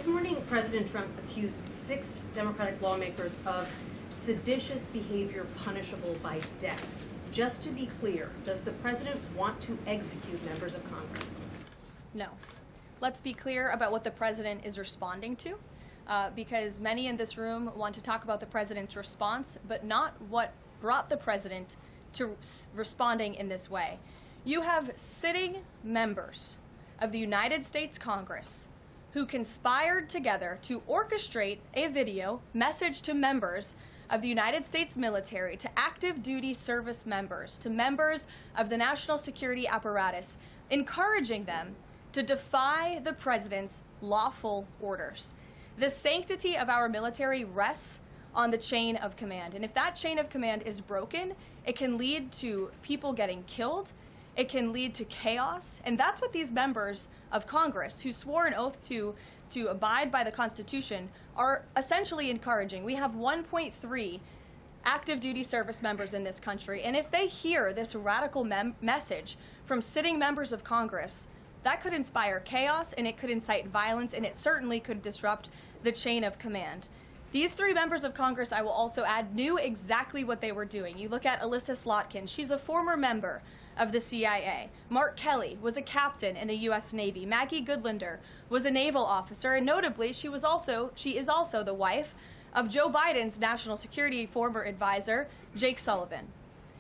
This morning, President Trump accused 6 Democratic lawmakers of seditious behavior punishable by death. Just to be clear, does the president want to execute members of Congress? No. Let's be clear about what the president is responding to, because many in this room want to talk about the president's response, but not what brought the president to responding in this way. You have sitting members of the United States Congress who conspired together to orchestrate a video message to members of the United States military, to active duty service members, to members of the national security apparatus, encouraging them to defy the president's lawful orders. The sanctity of our military rests on the chain of command. And if that chain of command is broken, it can lead to people getting killed. It can lead to chaos. And that's what these members of Congress who swore an oath to abide by the Constitution are essentially encouraging. We have 1.3 active duty service members in this country. And if they hear this radical message from sitting members of Congress, that could inspire chaos, and it could incite violence, and it certainly could disrupt the chain of command. These 3 members of Congress, I will also add, knew exactly what they were doing. You look at Alyssa Slotkin. She's a former member of the CIA. Mark Kelly was a captain in the U.S. Navy. Maggie Goodlander was a naval officer, and notably, she is also the wife of Joe Biden's national security former advisor, Jake Sullivan.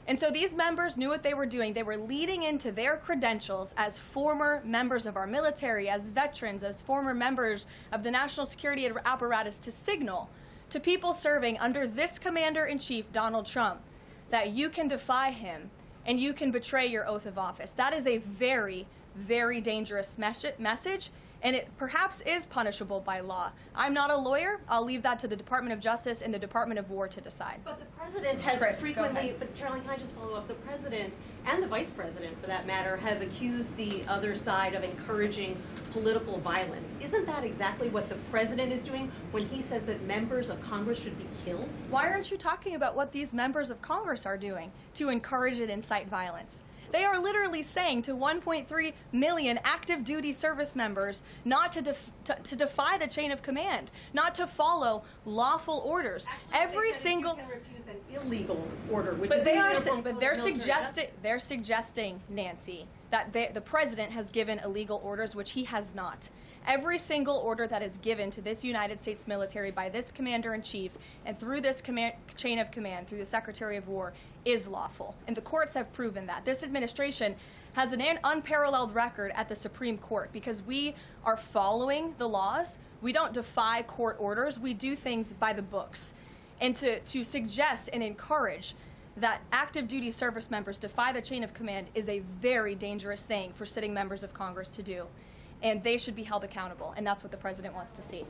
And so these members knew what they were doing. They were leading into their credentials as former members of our military, as veterans, as former members of the national security apparatus to signal to people serving under this commander-in-chief, Donald Trump, that you can defy him and you can betray your oath of office. That is a very, very dangerous message, and it perhaps is punishable by law. I'm not a lawyer. I'll leave that to the Department of Justice and the Department of War to decide. But the president has Chris, frequently, but Caroline, can I just follow up? The president and the vice president, for that matter, have accused the other side of encouraging political violence. Isn't that exactly what the president is doing when he says that members of Congress should be killed? Why aren't you talking about what these members of Congress are doing to encourage and incite violence? They are literally saying to 1.3 million active duty service members not to defy the chain of command, not to follow lawful orders. Actually, every single you can refuse an illegal order, which but is they're suggesting, Nancy, that the president has given illegal orders, which he has not. Every single order that is given to this United States military by this commander-in-chief and through this chain of command, through the Secretary of War, is lawful. And the courts have proven that. This administration has an unparalleled record at the Supreme Court because we are following the laws. We don't defy court orders. We do things by the books. And to suggest and encourage that active duty service members defy the chain of command is a very dangerous thing for sitting members of Congress to do. And they should be held accountable, and that's what the president wants to see.